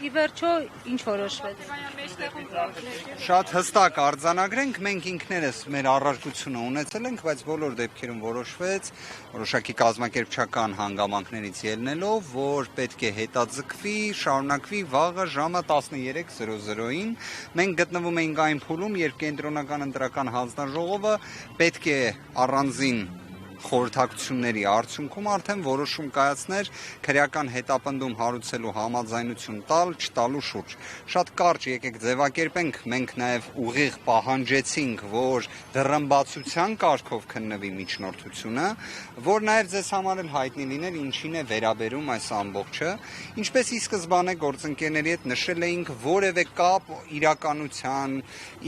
Ի վերջո ինչ որոշվեց։ Շատ հստակ արձանագրենք, մենք ինքներս մեր առարկությունը ունեցել ենք, բայց բոլոր դեպքերում որոշվեց որոշակի կազմակերպչական հանգամանքներից ելնելով, որ պետք է հետաձգվի, շարունակվի վաղը ժամը 13:00-ին։ Մենք գտնվում էինք այն փուլում, երբ կենտրոնական ընտրական հանձնաժողովը պետք է առանձին խորհրդակցությունների արդյունքում արդեն որոշում կայացներ քրեական հետապնդում հարուցելու համաձայնություն տալ, չտալու շուրջ։ Շատ կարճ եկեք ձևակերպենք, մենք նաև ուղիղ պահանջեցինք, որ դռնբացության կարգով քննվի միջնորդությունը, որ նաև ձեզ համար էլ հայտնի լիներ ինչին է վերաբերում այս ամբողջը, ինչպես ի սկզբանե գործընկերների հետ նշել էինք, որևէ կապ իրականության,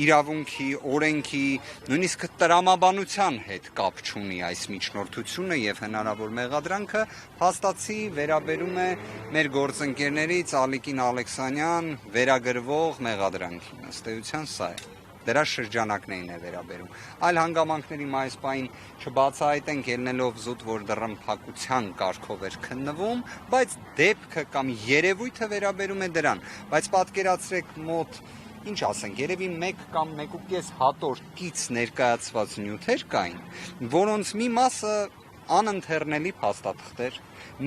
իրավունքի, օրենքի, նույնիսկ տրամաբանության հետ կապ չունի այս միջնորդությունը եւ հնարավոր մեղադրանքը փաստացի վերաբերում է մեր գործընկերների Ալիկին Ալեքսանյան վերագրվող մեղադրանքին, ըստ էության սա է։ Դրա շրջանակներին է վերաբերում։ Այլ հանգամանքների այս պահին չբացահայտենք ելնելով զուտ, որ դռնփակության կարգով էր քննվում, բայց դեպքը կամ երևույթը վերաբերում է դրան, բայց պատկերացրեք մոտ ինչ ասենք, երևի 1 կամ 1.5 հատոր կից ներկայացված նյութեր կային, որոնց մի մասը անընթեռնելի փաստաթղթեր,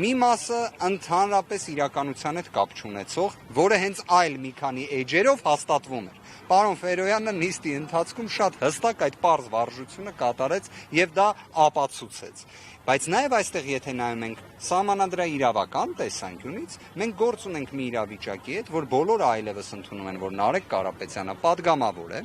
մի մասը ընդհանրապես իրականության հետ կապ չունեցող, որը հենց այլ մի քանի էջերով հաստատվում էր։ Պարոն Ֆերոյանը նիստի ընթացքում շատ հստակ այդ պարզ վարժությունը կատարեց եւ դա ապացուցեց։ Բայց նաև այստեղ եթե նայում ենք սահմանադրաիրավական տեսանկյունից, մենք գործ ունենք մի իրավիճակի հետ, որ բոլորը այլևս ընդունում են, որ Նարեկ Կարապետյանը պատգամավոր է,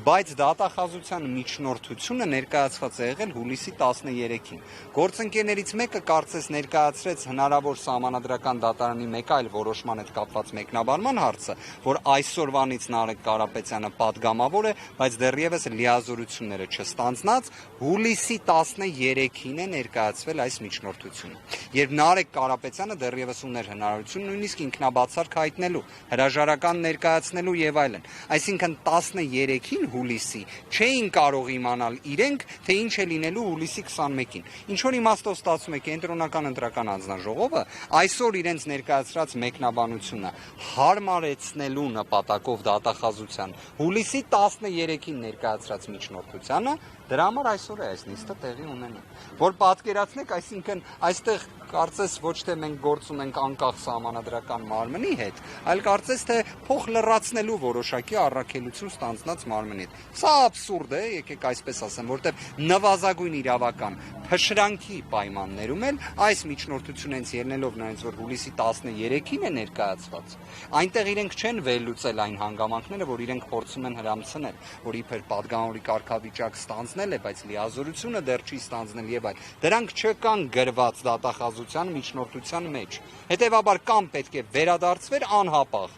բայց դատախազության միջնորդությունը ներկայացված է եղել հուլիսի 13-ին։ Գործընկերներից մեկը կարծես ներկայացրեց հնարավոր սահմանադրական դատարանի մեկ այլ որոշման հետ կապված մեկնաբանման հարցը, որ այսօրվանից Նարեկ Կարապետյանը պատգամավոր է, բայց դեռևս լիազորությունները չստանձնած, հուլիսի 13-ին է ներկայացվել այս միջնորդությունը։ Երբ Նարեկ Կարապետյանը դեռևս ուներ հնարավորություն նույնիսկ ինքնաբացարկ հայտնելու, հրաժարական ներկայացնելու եւ այլն։ Այսինքն 13-ին հուլիսի չէին կարող իմանալ իրենք, թե ինչ է լինելու հուլիսի 21-ին։ Ինչ որ իմաստով ստացվում է կենտրոնական ընտրական հանձնաժողովը այսօր իրենց ներկայացրած մեկնաբանությունը հարմարեցնելու նպատակով դատախազության հուլիսի 13-ին ներկայացրած միջնորդությանը, դրա համար այսօր է այս նիստը տեղի ունենում։ Որ պատկերացնեք, այսինքն այստեղ կարծես ոչ թե մենք գործ ունենք անկախ սահմանադրական մարմնի հետ, այլ կարծես թե փող լրացնելու որոշակի առաքելություն ստանձնած մարմնի հետ։ Սա աբսուրդ է, եկեք այսպես ասեմ, որտեղ նվազագույն իրավական փշրանքի պայմաններում էլ այս միջնորդությունը հենց ելնելով նրանց որ հուլիսի 13-ին է ներկայացված, այնտեղ իրենք չեն վերլուծել այն հանգամանքները, որ իրենք փորձում են հրամցնել, որ իբր պատգամավորի կարգավիճակ ստանձնել է, բայց լիազորությունը դեռ չի ստանձնել եւ այլ։ Դրանք չկան գրված դատախազության միջնորդության մեջ։ Հետևաբար կամ պետք է վերադարձվեր անհապաղ,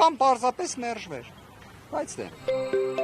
կամ պարզապես մերժվեր։ Բայց դե